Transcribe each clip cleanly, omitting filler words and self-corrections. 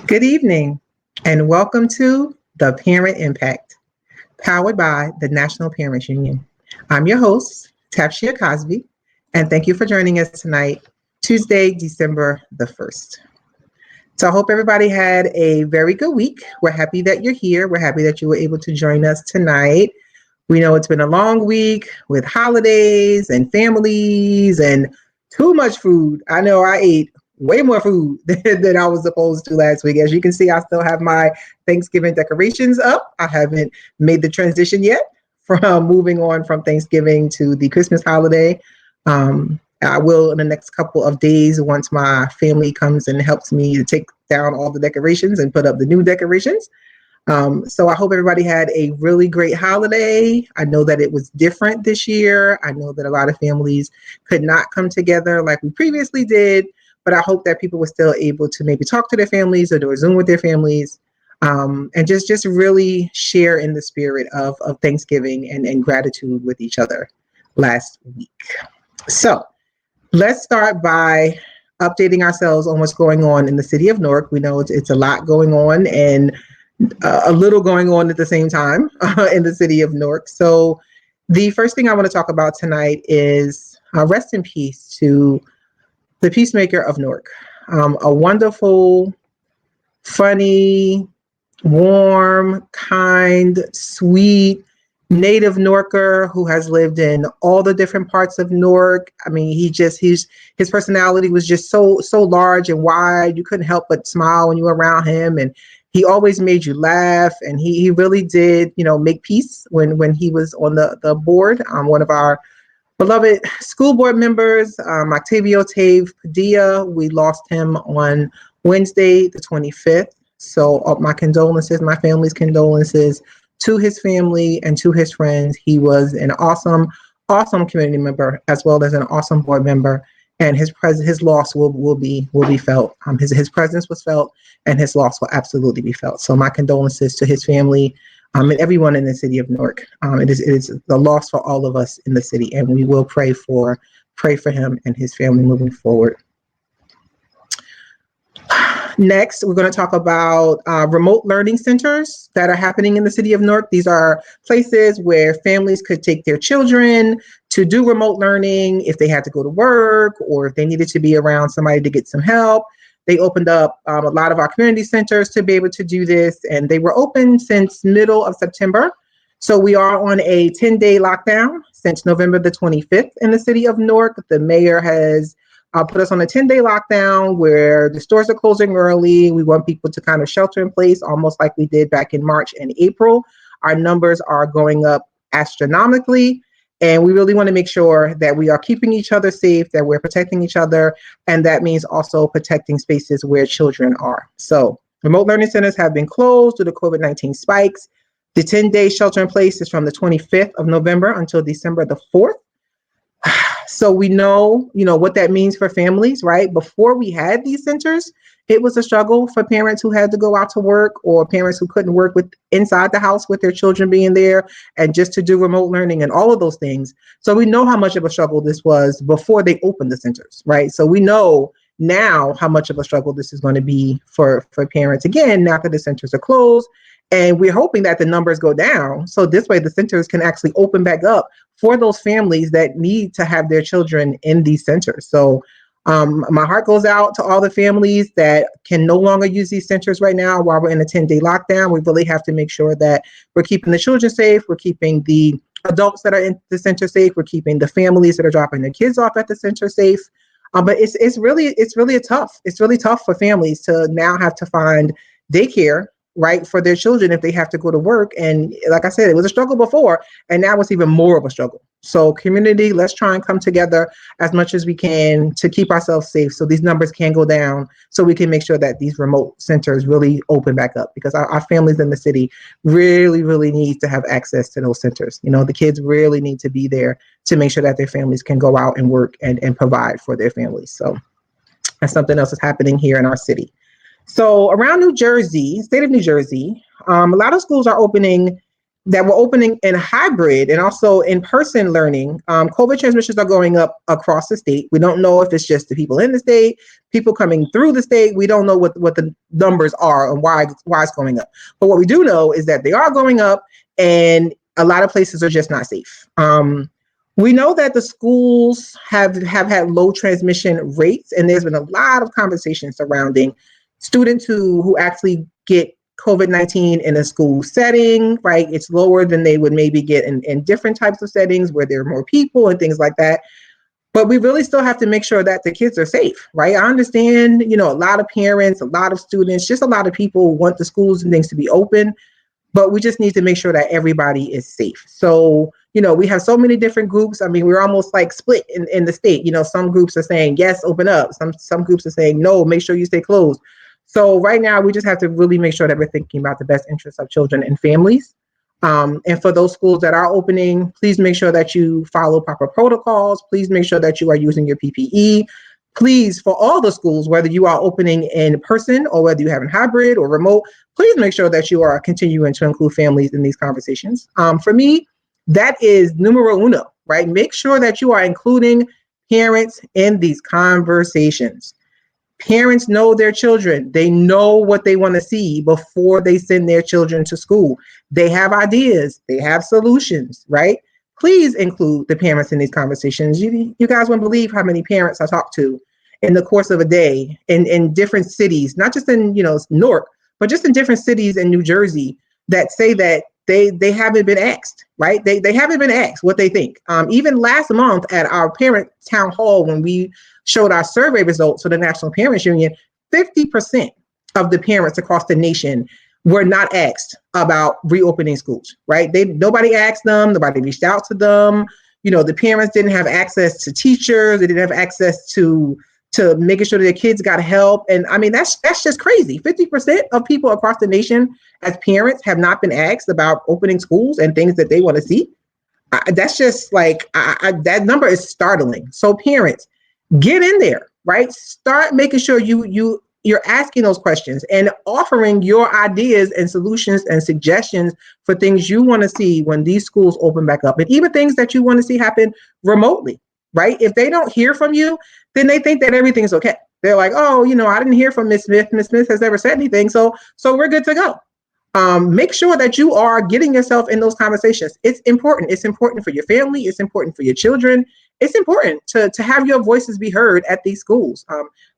Good evening, and welcome to The Parent Impact, powered by the National Parents Union. I'm your host, Tafshier Cosby, and thank you for joining us tonight, Tuesday, December the 1st. So I hope everybody had a very good week. We're happy that you're here. We're happy that you were able to join us tonight. We know it's been a long week with holidays and families and too much food. I know I ate way more food than I was supposed to last week. As you can see, I still have my Thanksgiving decorations up. I haven't made the transition yet from moving on from Thanksgiving to the Christmas holiday. I will in the next couple of days once my family comes and helps me to take down all the decorations and put up the new decorations. So I hope everybody had a really great holiday. I know that it was different this year. I know that a lot of families could not come together like we previously did, but I hope that people were still able to maybe talk to their families or do a Zoom with their families, and just really share in the spirit of Thanksgiving and gratitude with each other last week. So let's start by updating ourselves on what's going on in the city of Newark. We know it's a lot going on and a little going on at the same time in the city of Newark. So the first thing I want to talk about tonight is rest in peace to the peacemaker of Newark, a wonderful, funny, warm, kind, sweet, native Newarker who has lived in all the different parts of Newark. I mean, his personality was just so large and wide. You couldn't help but smile when you were around him, and he always made you laugh. And he really did, make peace when he was on the board. One of our beloved school board members, Octavio Tave Padilla. We lost him on Wednesday, the 25th. So my condolences, my family's condolences to his family and to his friends. He was an awesome community member as well as an awesome board member, and his loss will be felt. His presence was felt, and his loss will absolutely be felt. So my condolences to his family and everyone in the city of Newark. It is the loss for all of us in the city, and we will pray for him and his family moving forward. Next, we're going to talk about remote learning centers that are happening in the city of Newark. These are places where families could take their children to do remote learning if they had to go to work or if they needed to be around somebody to get some help. They opened up a lot of our community centers to be able to do this, and they were open since middle of September. So we are on a 10-day lockdown since November the 25th in the city of Newark. The mayor has put us on a 10-day lockdown where the stores are closing early. We want people to kind of shelter in place, almost like we did back in March and April. Our numbers are going up astronomically, and we really want to make sure that we are keeping each other safe, that we're protecting each other, and that means also protecting spaces where children are. So remote learning centers have been closed due to COVID-19 spikes. The 10-day shelter in place is from the 25th of November until December the 4th. So we know, what that means for families, right? Before we had these centers, it was a struggle for parents who had to go out to work or parents who couldn't work with inside the house with their children being there and just to do remote learning and all of those things. So we know how much of a struggle this was before they opened the centers, right? So we know now how much of a struggle this is going to be for parents, again, now that the centers are closed. And we're hoping that the numbers go down. So this way the centers can actually open back up for those families that need to have their children in these centers. So my heart goes out to all the families that can no longer use these centers right now while we're in a 10-day lockdown. We really have to make sure that we're keeping the children safe. We're keeping the adults that are in the center safe. We're keeping the families that are dropping their kids off at the center safe. But it's really tough for families to now have to find daycare, right, for their children if they have to go to work. And like I said, it was a struggle before, and now it's even more of a struggle. So community, let's try and come together as much as we can to keep ourselves safe so these numbers can go down, so we can make sure that these remote centers really open back up, because our families in the city really need to have access to those centers. The kids really need to be there to make sure that their families can go out and work and provide for their families. So that's something else that's happening here in our city. So around New Jersey, state of New Jersey, a lot of schools are opening that we're opening in hybrid and also in-person learning, COVID transmissions are going up across the state. We don't know if it's just the people in the state, people coming through the state. We don't know what the numbers are and why it's going up. But what we do know is that they are going up, and a lot of places are just not safe. We know that the schools have had low transmission rates, and there's been a lot of conversation surrounding students who actually get COVID-19 in a school setting, right? It's lower than they would maybe get in different types of settings where there are more people and things like that. But we really still have to make sure that the kids are safe, right? I understand, a lot of parents, a lot of students, just a lot of people want the schools and things to be open, but we just need to make sure that everybody is safe. So, we have so many different groups. I mean, we're almost like split in the state. Some groups are saying, yes, open up. Some groups are saying, no, make sure you stay closed. So right now, we just have to really make sure that we're thinking about the best interests of children and families. And for those schools that are opening, please make sure that you follow proper protocols. Please make sure that you are using your PPE. Please, for all the schools, whether you are opening in person or whether you have in hybrid or remote, please make sure that you are continuing to include families in these conversations. For me, that is numero uno, right? Make sure that you are including parents in these conversations. Parents know their children. They know what they want to see before they send their children to school. They have ideas. They have solutions, right? Please include the parents in these conversations. You guys won't believe how many parents I talk to in the course of a day in different cities, not just in Newark, but just in different cities in New Jersey that say that they haven't been asked, right? They haven't been asked what they think. Even last month at our parent town hall, when we showed our survey results for the National Parents Union, 50% of the parents across the nation were not asked about reopening schools, right? Nobody asked them, nobody reached out to them. The parents didn't have access to teachers, they didn't have access to making sure that their kids got help. And I mean, that's just crazy. 50% of people across the nation as parents have not been asked about opening schools and things that they want to see. That's just like, that number is startling. So parents, get in there, right? Start making sure you're asking those questions and offering your ideas and solutions and suggestions for things you want to see when these schools open back up, and even things that you want to see happen remotely, right? If they don't hear from you, then they think that everything's okay. They're like, oh, I didn't hear from Miss Smith. Miss Smith has never said anything, so we're good to go. Make sure that you are getting yourself in those conversations. It's important. It's important for your family. It's important for your children. It's important to have your voices be heard at these schools.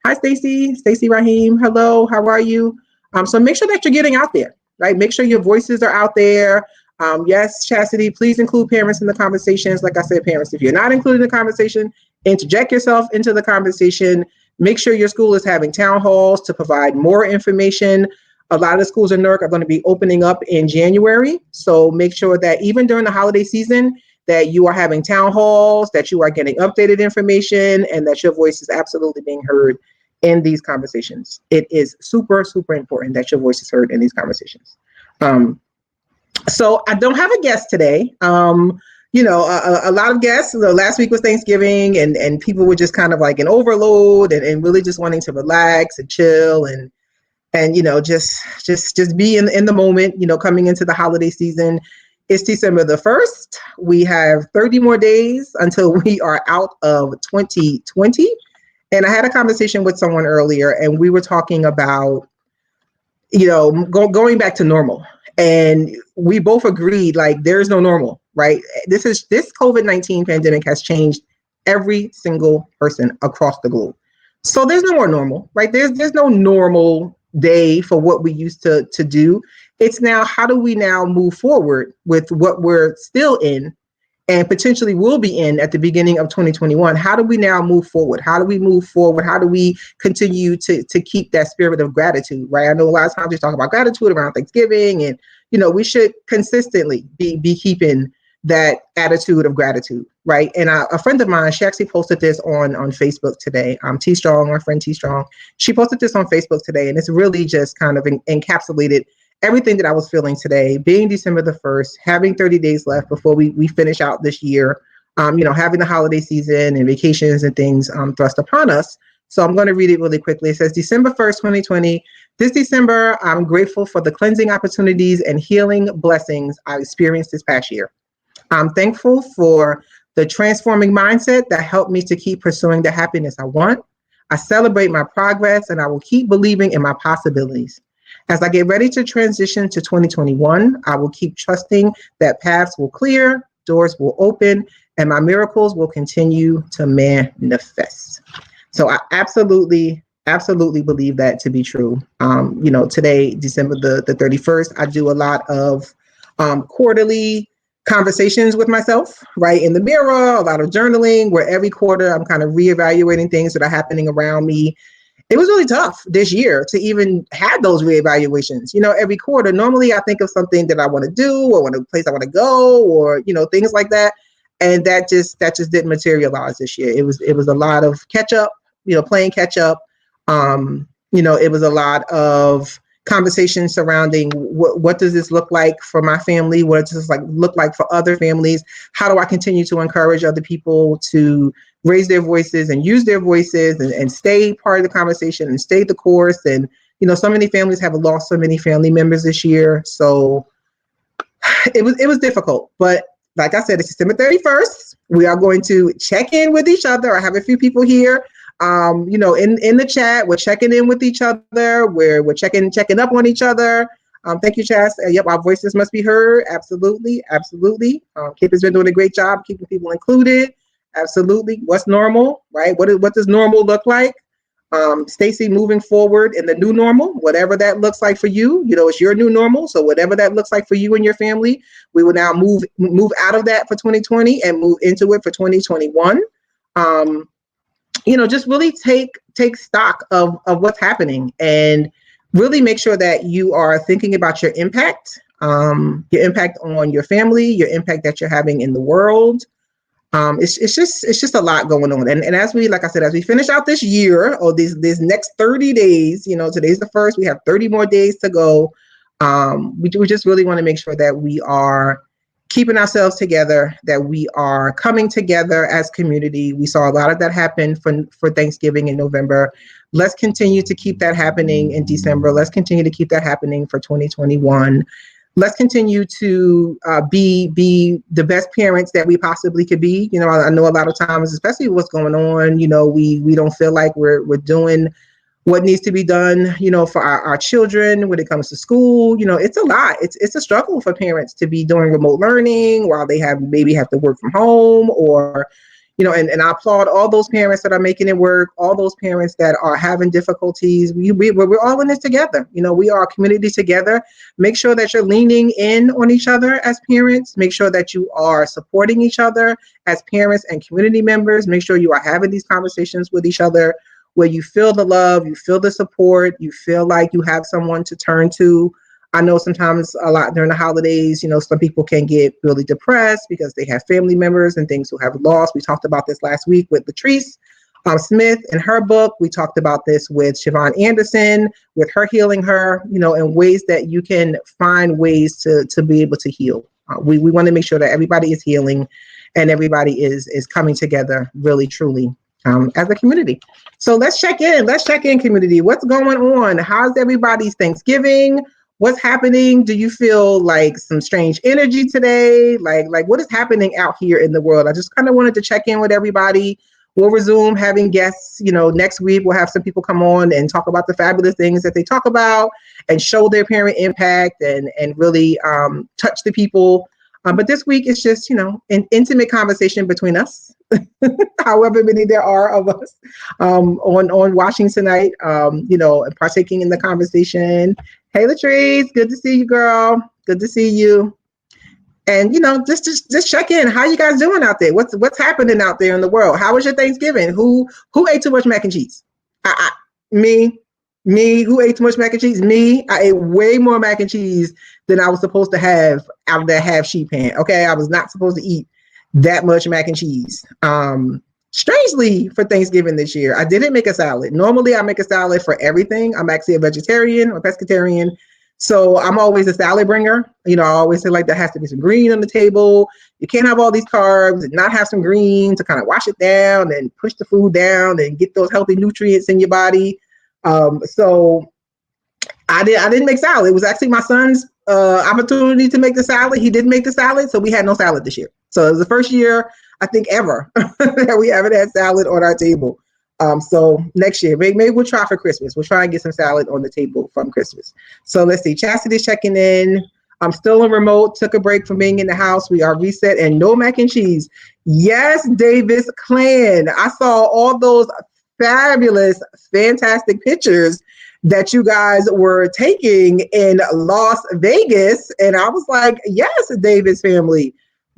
Hi, Stacy Raheem. Hello, how are you? So make sure that you're getting out there, right? Make sure your voices are out there. Yes, Chastity, please include parents in the conversations. Like I said, parents, if you're not included in the conversation, interject yourself into the conversation. Make sure your school is having town halls to provide more information. A lot of the schools in Newark are going to be opening up in January. So make sure that even during the holiday season, that you are having town halls, that you are getting updated information, and that your voice is absolutely being heard in these conversations. It is super, super important that your voice is heard in these conversations. So I don't have a guest today. A lot of guests. Last week was Thanksgiving, and people were just kind of like in overload and really just wanting to relax and chill and just be in the moment, coming into the holiday season. It's December the 1st. We have 30 more days until we are out of 2020. And I had a conversation with someone earlier, and we were talking about, going back to normal. And we both agreed, like, there's no normal, right? This COVID-19 pandemic has changed every single person across the globe. So there's no more normal, right? There's no normal day for what we used to do. It's now, how do we now move forward with what we're still in and potentially will be in at the beginning of 2021? How do we now move forward? How do we move forward? How do we continue to keep that spirit of gratitude, right? I know a lot of times we talk about gratitude around Thanksgiving, and, we should consistently be keeping that attitude of gratitude, right? And a friend of mine, she actually posted this on Facebook today. T Strong, our friend T Strong, she posted this on Facebook today, and it's really just kind of encapsulated everything that I was feeling today, being December the 1st, having 30 days left before we finish out this year, having the holiday season and vacations and things thrust upon us. So I'm going to read it really quickly. It says, December 1st, 2020. This December, I'm grateful for the cleansing opportunities and healing blessings I experienced this past year. I'm thankful for the transforming mindset that helped me to keep pursuing the happiness I want. I celebrate my progress and I will keep believing in my possibilities. As I get ready to transition to 2021, I will keep trusting that paths will clear, doors will open, and my miracles will continue to manifest. So I absolutely believe that to be true. Today, December the 31st, I do a lot of quarterly conversations with myself, right, in the mirror, a lot of journaling, where every quarter I'm kind of reevaluating things that are happening around me. It was really tough this year to even have those reevaluations. Every quarter, normally I think of something that I want to do or a place I want to go or, things like that. And that just didn't materialize this year. It was a lot of catch up, playing catch up. It was a lot of conversations surrounding what does this look like for my family? What does this look like for other families? How do I continue to encourage other people to raise their voices and use their voices and stay part of the conversation and stay the course? And, so many families have lost so many family members this year. So it was difficult, but like I said, it's December 31st. We are going to check in with each other. I have a few people here, in the chat. We're checking in with each other. We're checking up on each other. Thank you, Chas. Yep, our voices must be heard. Absolutely. Kip has been doing a great job keeping people included. Absolutely. What's normal, right? What does normal look like? Stacy, moving forward in the new normal, whatever that looks like for you, it's your new normal. So whatever that looks like for you and your family, we will now move out of that for 2020 and move into it for 2021. Just really take stock of what's happening and really make sure that you are thinking about your impact on your family, your impact that you're having in the world. It's just a lot going on. And as we, like I said, as we finish out this year or these next 30 days, today's the first, we have 30 more days to go. We just really want to make sure that we are keeping ourselves together, that we are coming together as community. We saw a lot of that happen for Thanksgiving in November. Let's continue to keep that happening in December. Let's continue to keep that happening for 2021. Let's continue to be the best parents that we possibly could be. I know a lot of times, especially what's going on, we don't feel like we're doing what needs to be done, for our children when it comes to school. It's a lot. It's a struggle for parents to be doing remote learning while they maybe have to work from home or, and I applaud all those parents that are making it work, all those parents that are having difficulties. We're all in this together. We are a community together. Make sure that you're leaning in on each other as parents. Make sure that you are supporting each other as parents and community members. Make sure you are having these conversations with each other where you feel the love, you feel the support, you feel like you have someone to turn to. I know sometimes a lot during the holidays, some people can get really depressed because they have family members and things who have lost. We talked about this last week with Latrice Smith in her book. We talked about this with Siobhan Anderson, with her healing her, in ways that you can find ways to be able to heal. We want to make sure that everybody is healing and everybody is coming together really, truly. As a community. So let's check in community. What's going on? How's everybody's Thanksgiving? What's happening? Do you feel like some strange energy today? Like what is happening out here in the world? I just kind of wanted to check in with everybody. We'll resume having guests, next week. We'll have some people come on and talk about the fabulous things that they talk about and show their parent impact and really touch the people. But this week it's just, an intimate conversation between us. However many there are of us on watching tonight, and partaking in the conversation. Hey, Latrice, good to see you, girl. Good to see you. And just check in. How you guys doing out there? What's happening out there in the world? How was your Thanksgiving? Who ate too much mac and cheese? Me. Who ate too much mac and cheese? Me. I ate way more mac and cheese than I was supposed to have out of that half sheet pan. Okay, I was not supposed to eat that much mac and cheese. Strangely, for Thanksgiving this year, I didn't make a salad. Normally, I make a salad for everything. I'm actually a vegetarian or pescatarian. So I'm always a salad bringer. I always say like there has to be some green on the table. You can't have all these carbs and not have some green to kind of wash it down and push the food down and get those healthy nutrients in your body. So I didn't make salad. It was actually my son's opportunity to make the salad. He didn't make the salad, so we had no salad this year. So it was the first year I think ever that we haven't had salad on our table. So next year, maybe we'll try for Christmas. We'll try and get some salad on the table from Christmas. So let's see. Chastity's checking in. I'm still on remote. Took a break from being in the house. We are reset and no mac and cheese. Yes, Davis Clan. I saw all those fabulous, fantastic pictures that you guys were taking in Las Vegas. And I was like, yes, Davis family,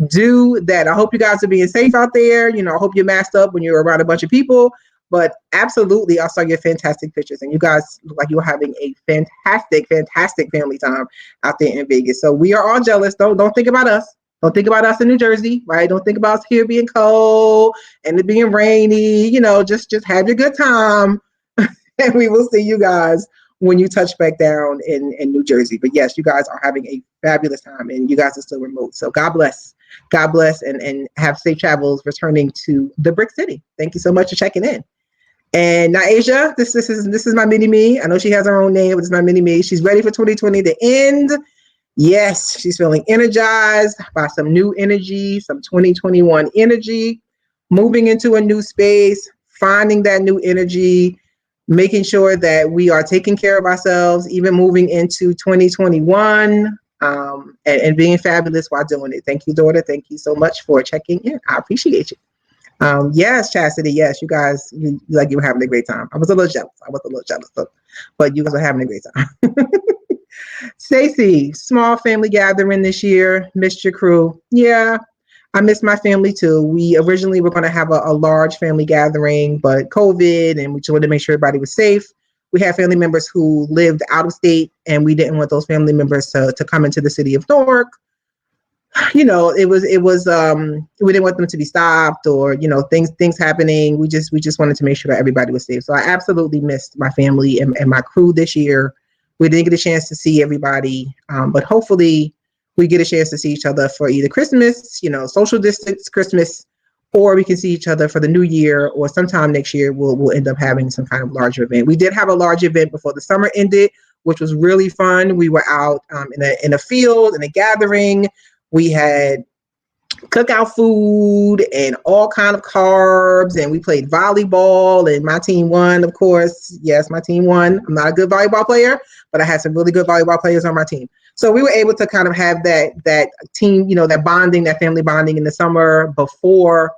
do that. I hope you guys are being safe out there. I hope you're masked up when you're around a bunch of people. But absolutely, I saw your fantastic pictures, and you guys look like you were having a fantastic, fantastic family time out there in Vegas. So we are all jealous. Don't think about us. Don't think about us in New Jersey, right? Don't think about us here being cold and it being rainy. Just have your good time, and we will see you guys when you touch back down in New Jersey. But yes, you guys are having a fabulous time, and you guys are still remote. So God bless, and have safe travels returning to the Brick City. Thank you so much for checking in. And Naisha, this is my mini me. I know she has her own name, but it's my mini me. She's ready for 2020 to end. Yes, she's feeling energized by some new energy, some 2021 energy, moving into a new space, finding that new energy, making sure that we are taking care of ourselves, even moving into 2021, and being fabulous while doing it. Thank you, daughter. Thank you so much for checking in. I appreciate you. Yes, Chastity. Yes, you guys, you were having a great time. I was a little jealous, but you guys were having a great time. Stacy, small family gathering this year. Missed your crew. Yeah, I miss my family too. We originally were going to have a large family gathering, but COVID, and we just wanted to make sure everybody was safe. We had family members who lived out of state, and we didn't want those family members to come into the city of Newark. It was we didn't want them to be stopped or things happening. We just wanted to make sure that everybody was safe. So I absolutely missed my family and my crew this year. We didn't get a chance to see everybody, but hopefully we get a chance to see each other for either Christmas, social distance Christmas, or we can see each other for the new year, or sometime next year we'll end up having some kind of larger event. We did have a large event before the summer ended, which was really fun. We were out in a field, in a gathering. We had cookout food and all kind of carbs, and we played volleyball, and my team won, of course. Yes, my team won. I'm not a good volleyball player, but I had some really good volleyball players on my team. So we were able to kind of have that team, that bonding, that family bonding in the summer before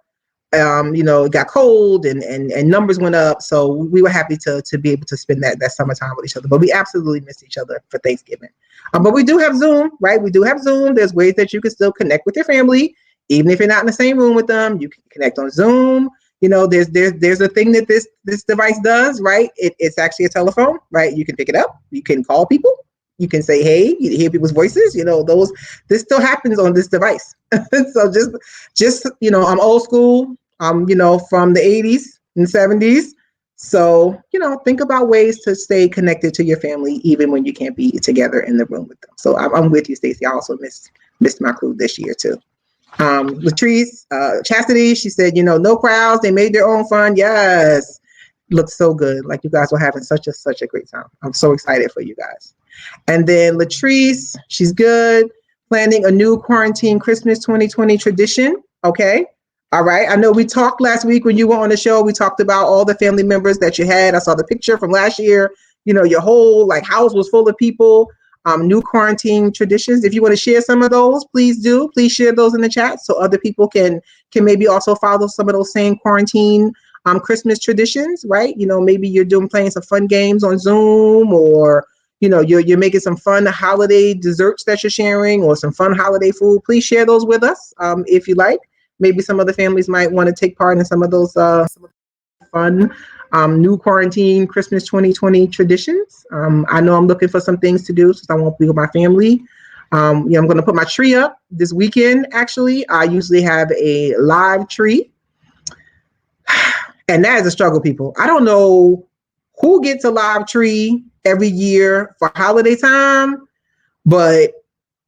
it got cold and numbers went up. So we were happy to be able to spend that summertime with each other. But we absolutely missed each other for Thanksgiving. But we do have Zoom, right? We do have Zoom. There's ways that you can still connect with your family, even if you're not in the same room with them. You can connect on Zoom. There's a thing that this device does, right? It's actually a telephone, right? You can pick it up. You can call people. You can say, hey, you hear people's voices. This still happens on this device. So just I'm old school. I'm from the 80s and 70s. So think about ways to stay connected to your family even when you can't be together in the room with them. So I'm with you, Stacey. I also missed my crew this year too. Latrice, Chastity, she said, no crowds. They made their own fun. Yes, looks so good. Like you guys were having such a great time. I'm so excited for you guys. And then Latrice, she's good. Planning a new quarantine Christmas 2020 tradition. Okay. All right. I know we talked last week when you were on the show. We talked about all the family members that you had. I saw the picture from last year. Your whole house was full of people. New quarantine traditions. If you want to share some of those, please do. Please share those in the chat so other people can maybe also follow some of those same quarantine Christmas traditions, right? Maybe you're playing some fun games on Zoom, or you're making some fun holiday desserts that you're sharing, or some fun holiday food. Please share those with us if you like. Maybe some other families might want to take part in some of those fun new quarantine Christmas 2020 traditions. I know I'm looking for some things to do since I won't be with my family. I'm going to put my tree up this weekend, actually. I usually have a live tree. And that is a struggle, people. I don't know who gets a live tree every year for holiday time. but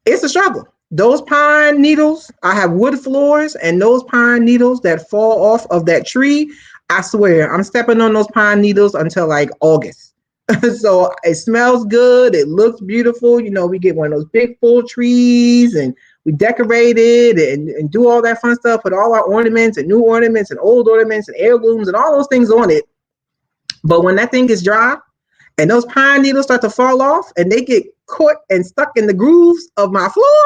it's a struggle. Those pine needles, I have wood floors, and those pine needles that fall off of that tree, I swear, I'm stepping on those pine needles until like August. So it smells good. It looks beautiful. You know, we get one of those big full trees and we decorate it and do all that fun stuff, put all our ornaments and new ornaments and old ornaments and heirlooms and all those things on it. But when that thing is dry and those pine needles start to fall off and they get caught and stuck in the grooves of my floor,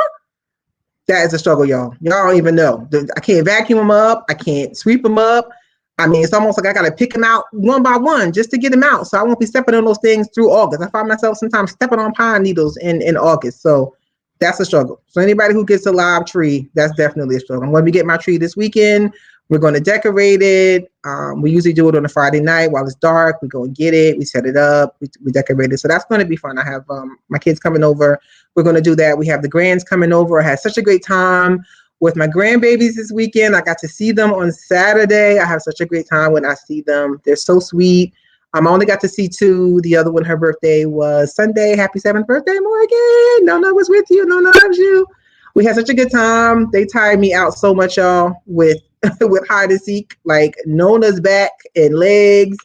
that is a struggle, y'all. Y'all don't even know. I can't vacuum them up. I can't sweep them up. I mean, it's almost like I got to pick them out one by one just to get them out. So I won't be stepping on those things through August. I find myself sometimes stepping on pine needles in August. So that's a struggle. So anybody who gets a live tree, that's definitely a struggle. I'm going to get my tree this weekend. We're going to decorate it. We usually do it on a Friday night while it's dark. We go and get it. We set it up. We decorate it. So that's going to be fun. I have my kids coming over. We're going to do that. We have the grands coming over. I had such a great time with my grandbabies this weekend. I got to see them on Saturday. I have such a great time when I see them. They're so sweet. I only got to see two. The other one, her birthday was Sunday. Happy 7th birthday, Morgan. Nona was with you. Nona loves you. We had such a good time. They tired me out so much, y'all, with with hide and seek. Like Nona's back and legs.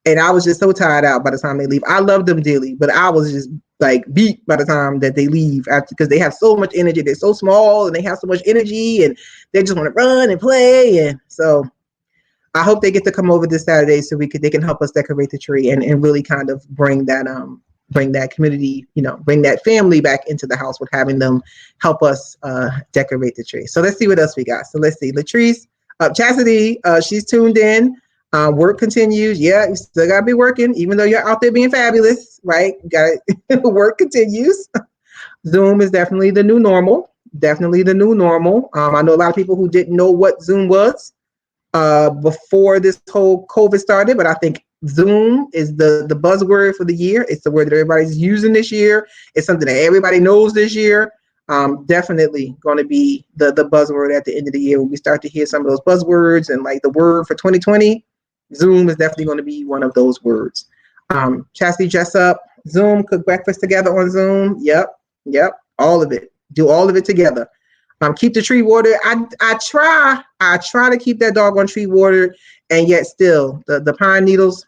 And I was just so tired out by the time they leave. I love them dearly, but I was just like beat by the time that they leave after, because they have so much energy. They're so small and they have so much energy and they just want to run and play. And so I hope they get to come over this Saturday so they can help us decorate the tree and really kind of bring that community, bring that family back into the house with having them help us decorate the tree. So let's see what else we got. So let's see. Latrice, Chastity, she's tuned in. Work continues. Yeah, you still gotta be working, even though you're out there being fabulous, right? Work continues. Zoom is definitely the new normal. Definitely the new normal. I know a lot of people who didn't know what Zoom was before this whole COVID started, but I think Zoom is the buzzword for the year. It's the word that everybody's using this year. It's something that everybody knows this year. Definitely going to be the buzzword at the end of the year when we start to hear some of those buzzwords, and like the word for 2020. Zoom is definitely going to be one of those words. Chastity, dress up, Zoom, cook breakfast together on Zoom. Yep. All of it. Do all of it together. Keep the tree watered. I try to keep that doggone tree watered, and yet still the pine needles,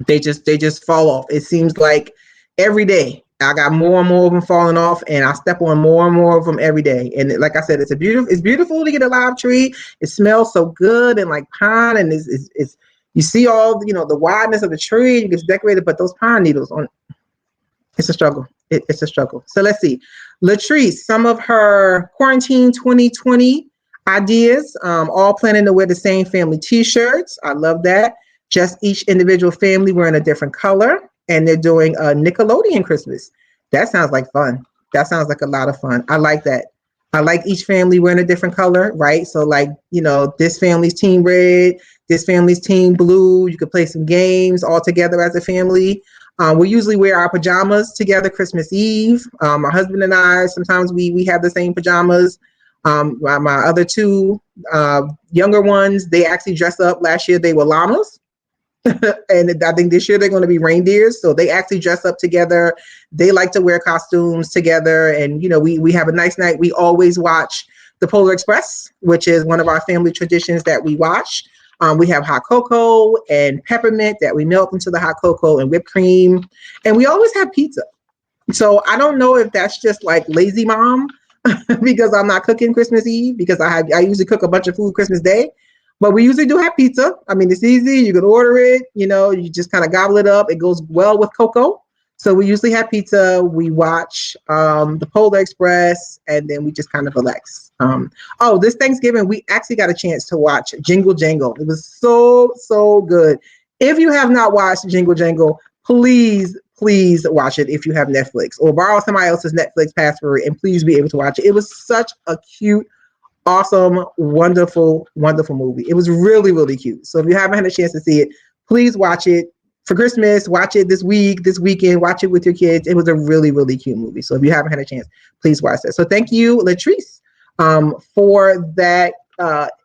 they just fall off. It seems like every day I got more and more of them falling off, and I step on more and more of them every day. And like I said, it's beautiful to get a live tree. It smells so good and like pine, and it's you see all the wideness of the tree. You get decorated, but those pine needles it's a struggle. It's a struggle. So let's see. Latrice, some of her quarantine 2020 ideas, all planning to wear the same family t-shirts. I love that. Just each individual family wearing a different color, and they're doing a Nickelodeon Christmas. That sounds like fun. That sounds like a lot of fun. I like that. I like each family wearing a different color, right? So like, this family's team red, this family's team blue. You could play some games all together as a family. We usually wear our pajamas together Christmas Eve. My husband and I, sometimes we have the same pajamas. My other two younger ones, they actually dress up. Last year they were llamas. And I think this year they're going to be reindeers. So they actually dress up together. They like to wear costumes together. And, we have a nice night. We always watch the Polar Express, which is one of our family traditions that we watch. We have hot cocoa and peppermint that we melt into the hot cocoa and whipped cream. And we always have pizza. So I don't know if that's just like lazy mom because I'm not cooking Christmas Eve, because I usually cook a bunch of food Christmas Day. But we usually do have pizza. I mean, it's easy. You can order it. You just kind of gobble it up. It goes well with cocoa. So we usually have pizza. We watch the Polar Express, and then we just kind of relax. This Thanksgiving, we actually got a chance to watch Jingle Jangle. It was so good. If you have not watched Jingle Jangle, please watch it if you have Netflix, or borrow somebody else's Netflix password and please be able to watch it. It was such a cute, awesome, wonderful movie. It was really, really cute. So if you haven't had a chance to see it, please watch it for Christmas. Watch it this weekend. Watch it with your kids. It was a really, really cute movie. So if you haven't had a chance, please watch that. So thank you, Latrice, for that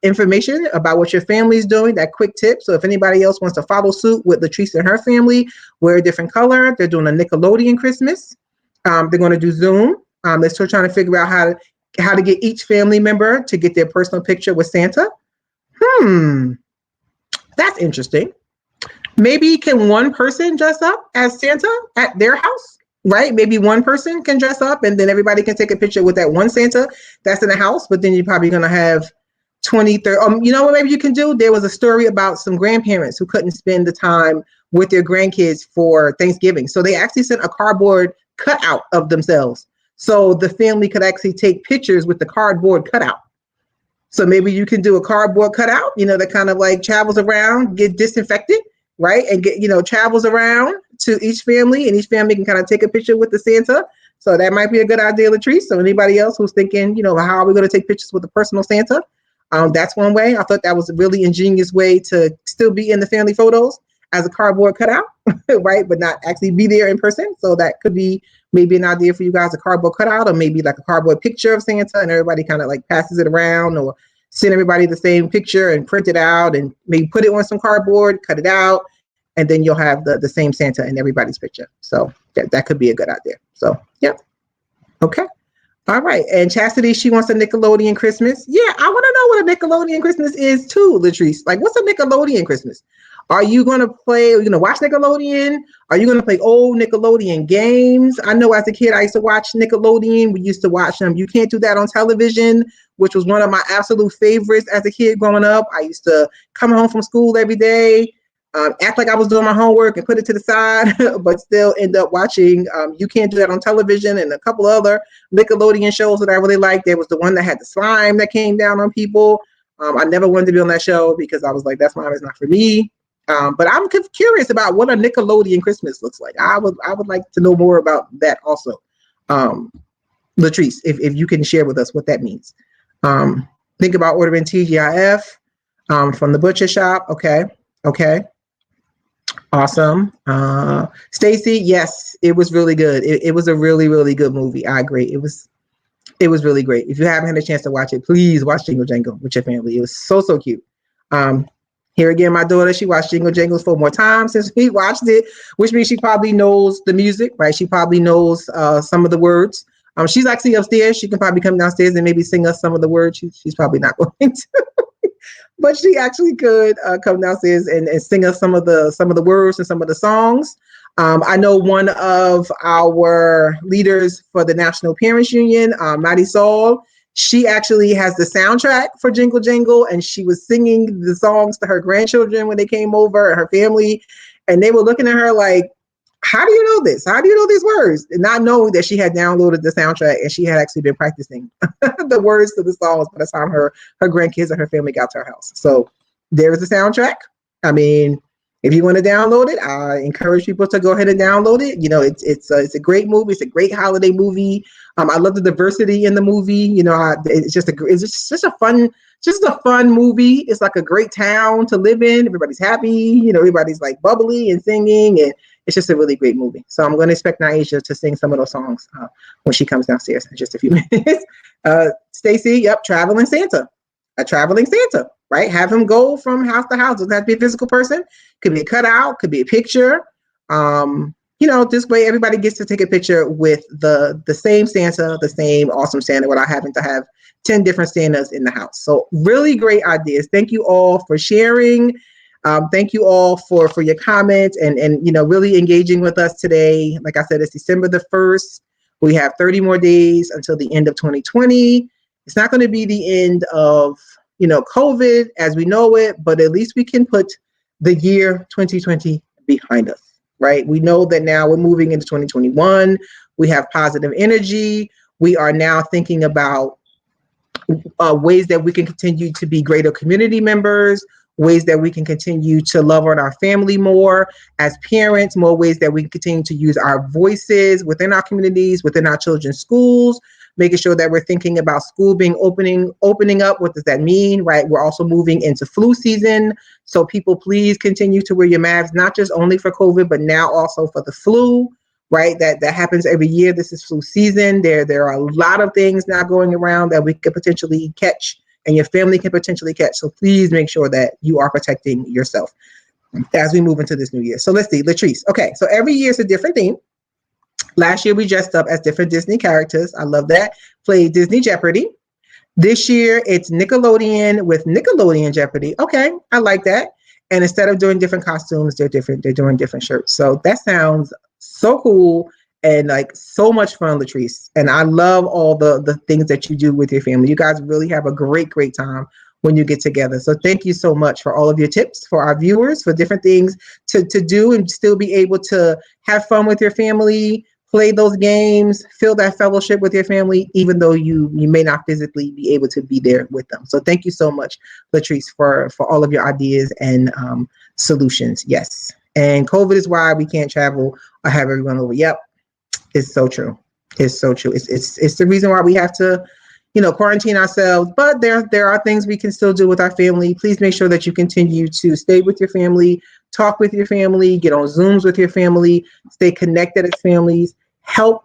information about what your family is doing, that quick tip. So if anybody else wants to follow suit with Latrice and her family, wear a different color. They're doing a Nickelodeon Christmas. They're going to do Zoom. They're still trying to figure out how to get each family member to get their personal picture with Santa. That's interesting. Maybe can one person dress up as Santa at their house, right? Maybe one person can dress up and then everybody can take a picture with that one Santa that's in the house, but then you're probably going to have 20, 30, you know what maybe you can do? There was a story about some grandparents who couldn't spend the time with their grandkids for Thanksgiving. So they actually sent a cardboard cutout of themselves. So the family could actually take pictures with the cardboard cutout. So maybe you can do a cardboard cutout, that kind of like travels around, get disinfected, right? And get, travels around to each family, and each family can kind of take a picture with the Santa. So that might be a good idea, Latrice. So anybody else who's thinking, how are we going to take pictures with a personal Santa? That's one way. I thought that was a really ingenious way to still be in the family photos as a cardboard cutout, right? But not actually be there in person. So that could be maybe an idea for you guys, a cardboard cutout, or maybe like a cardboard picture of Santa, and everybody kind of like passes it around, or send everybody the same picture and print it out and maybe put it on some cardboard, cut it out, and then you'll have the same Santa in everybody's picture. So that could be a good idea. So, yeah. Okay. All right. And Chastity, she wants a Nickelodeon Christmas. Yeah, I want to know what a Nickelodeon Christmas is too, Latrice. Like, what's a Nickelodeon Christmas? Are you going to play, watch Nickelodeon? Are you going to play old Nickelodeon games? I know as a kid, I used to watch Nickelodeon. We used to watch them. You Can't Do That on Television, which was one of my absolute favorites as a kid growing up. I used to come home from school every day, act like I was doing my homework and put it to the side, but still end up watching You Can't Do That on Television and a couple other Nickelodeon shows that I really liked. There was the one that had the slime that came down on people. I never wanted to be on that show because I was like, that slime is not for me. But I'm curious about what a Nickelodeon Christmas looks like. I would like to know more about that also. Latrice, if you can share with us what that means. Think about ordering TGIF from the butcher shop. Okay. Awesome. Stacy, yes, it was really good. It was a really, really good movie. I agree. It was really great. If you haven't had a chance to watch it, please watch Jingle Jangle with your family. It was so cute. Here again, my daughter, she watched Jingle Jangles 4 more times since we watched it, which means she probably knows the music, right? She probably knows some of the words. She's actually upstairs. She can probably come downstairs and maybe sing us some of the words. She's probably not going to. But she actually could come downstairs and sing us some of the words and some of the songs. I know one of our leaders for the National Parents Union, Maddie Saul, she actually has the soundtrack for Jingle Jangle, and she was singing the songs to her grandchildren when they came over, her family, and they were looking at her like, how do you know this? How do you know these words? And not knowing that she had downloaded the soundtrack and she had actually been practicing the words to the songs by the time her grandkids and her family got to her house. So there is the soundtrack. I mean, if you want to download it, I encourage people to go ahead and download it. It's a great movie. It's a great holiday movie. I love the diversity in the movie. It's just a fun movie. It's like a great town to live in. Everybody's happy. Everybody's like bubbly and singing, and it's just a really great movie. So I'm going to expect Naisha to sing some of those songs when she comes downstairs in just a few minutes. Stacy, yep, traveling Santa. A traveling Santa, right? Have him go from house to house. Doesn't have to be a physical person. Could be a cutout, could be a picture. This way everybody gets to take a picture with the same Santa, the same awesome Santa, without having to have 10 different Santas in the house. So really great ideas. Thank you all for sharing. Thank you all for your comments and really engaging with us today. Like I said, it's December the 1st. We have 30 more days until the end of 2020. It's not going to be the end of, COVID as we know it, but at least we can put the year 2020 behind us, right? We know that now we're moving into 2021. We have positive energy. We are now thinking about ways that we can continue to be greater community members, ways that we can continue to love on our family more as parents, more ways that we can continue to use our voices within our communities, within our children's schools, making sure that we're thinking about school being opening up. What does that mean, right? We're also moving into flu season. So people, please continue to wear your masks, not just only for COVID, but now also for the flu, right? That happens every year. This is flu season. There are a lot of things now going around that we could potentially catch and your family can potentially catch. So please make sure that you are protecting yourself as we move into this new year. So let's see, Latrice. Okay, so every year is a different theme. Last year we dressed up as different Disney characters. I love that. Played Disney Jeopardy. This year it's Nickelodeon with Nickelodeon Jeopardy. Okay, I like that. And instead of doing different costumes, they're different. They're doing different shirts. So that sounds so cool and like so much fun, Latrice. And I love all the things that you do with your family. You guys really have a great time when you get together. So thank you so much for all of your tips for our viewers, for different things to do and still be able to have fun with your family, play those games, feel that fellowship with your family, even though you may not physically be able to be there with them. So thank you so much, Latrice, for all of your ideas and solutions. Yes. And COVID is why we can't travel or have everyone over. Yep. It's so true. It's so true. It's the reason why we have to, quarantine ourselves. But there are things we can still do with our family. Please make sure that you continue to stay with your family, talk with your family, get on Zooms with your family, stay connected as families. Help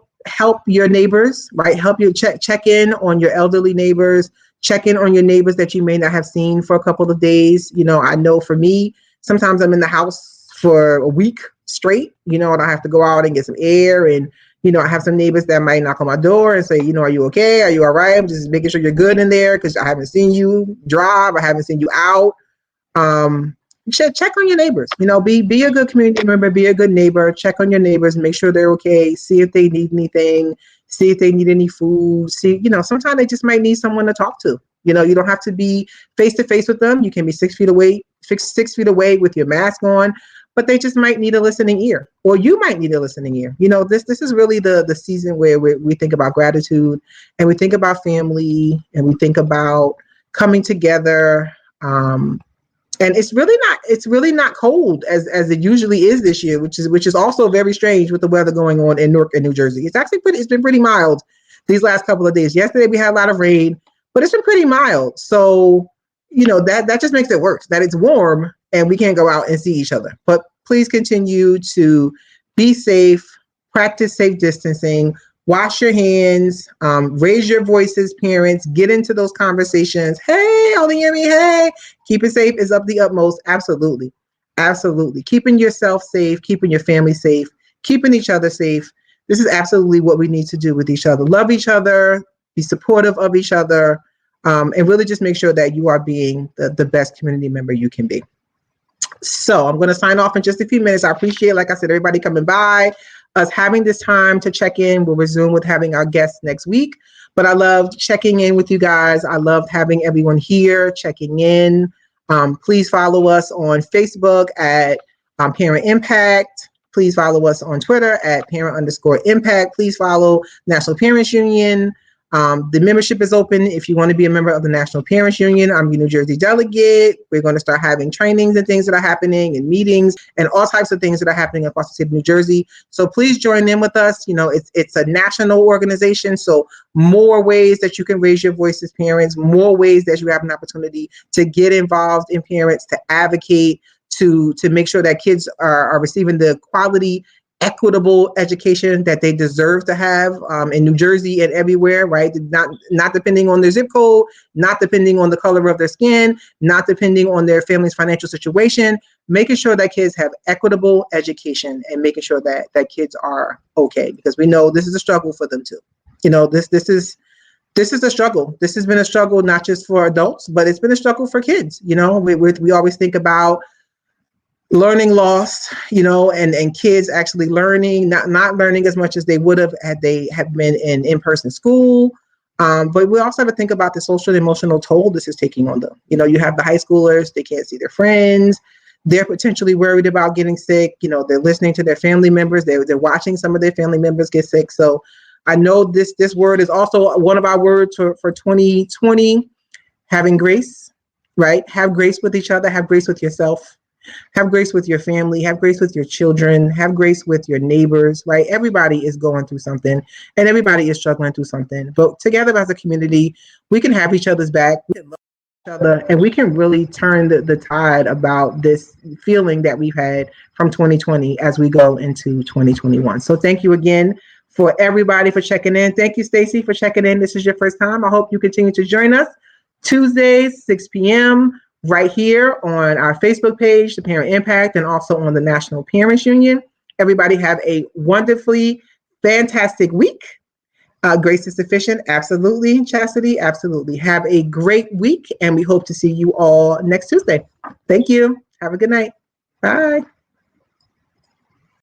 your neighbors, right? Help you check in on your elderly neighbors. Check in on your neighbors that you may not have seen for a couple of days. I know for me, sometimes I'm in the house for a week straight, and I have to go out and get some air. And I have some neighbors that might knock on my door and say, are you okay? Are you all right? I'm just making sure you're good in there because I haven't seen you drive. I haven't seen you out. Check on your neighbors. Be a good community member. Be a good neighbor. Check on your neighbors. Make sure they're okay. See if they need anything. See if they need any food. See, sometimes they just might need someone to talk to. You don't have to be face to face with them. You can be 6 feet away, 6 feet away with your mask on. But they just might need a listening ear, or you might need a listening ear. This is really the season where we think about gratitude, and we think about family, and we think about coming together. And it's really not cold as it usually is this year, which is also very strange with the weather going on in Newark and New Jersey. It's been pretty mild these last couple of days. Yesterday we had a lot of rain, but it's been pretty mild. So that just makes it worse that it's warm and we can't go out and see each other. But please continue to be safe, practice safe distancing, wash your hands, raise your voices, parents, get into those conversations. Hey, only hear me. Hey, keep it safe is of the utmost. Absolutely. Absolutely. Keeping yourself safe, keeping your family safe, keeping each other safe. This is absolutely what we need to do with each other. Love each other, be supportive of each other, and really just make sure that you are being the best community member you can be. So I'm going to sign off in just a few minutes. I appreciate, like I said, everybody coming by, us having this time to check in. We'll resume with having our guests next week. But I loved checking in with you guys. I loved having everyone here checking in. Please follow us on Facebook at Parent Impact. Please follow us on Twitter at parent_impact. Please follow National Parents Union. The membership is open if you want to be a member of the National Parents Union. I'm your New Jersey delegate. We're going to start having trainings and things that are happening and meetings and all types of things that are happening across the state of New Jersey. So please join in with us. It's a national organization. So more ways that you can raise your voice as parents, more ways that you have an opportunity to get involved in parents, to advocate, to make sure that kids are receiving the quality equitable education that they deserve to have in New Jersey and everywhere, right? Not depending on their zip code, not depending on the color of their skin, not depending on their family's financial situation, making sure that kids have equitable education and making sure that kids are okay, because we know this is a struggle for them too. This is a struggle. This has been a struggle not just for adults, but it's been a struggle for kids. We always think about learning loss, and kids actually learning, not learning as much as they would have had they have been in-person school. But we also have to think about the social and emotional toll this is taking on them. You have the high schoolers, they can't see their friends. They're potentially worried about getting sick. They're listening to their family members. They're watching some of their family members get sick. So I know this word is also one of our words for 2020, having grace, right? Have grace with each other, have grace with yourself. Have grace with your family, have grace with your children, have grace with your neighbors, right? Everybody is going through something and everybody is struggling through something. But together as a community, we can have each other's back, we can love each other, and we can really turn the tide about this feeling that we've had from 2020 as we go into 2021. So thank you again for everybody for checking in. Thank you, Stacy, for checking in. This is your first time. I hope you continue to join us Tuesdays, 6 p.m. right here on our Facebook page, The Parent Impact, and also on the National Parents Union. Everybody have a wonderfully fantastic week. Grace is sufficient. Absolutely. Chastity. Absolutely. Have a great week. And we hope to see you all next Tuesday. Thank you. Have a good night. Bye.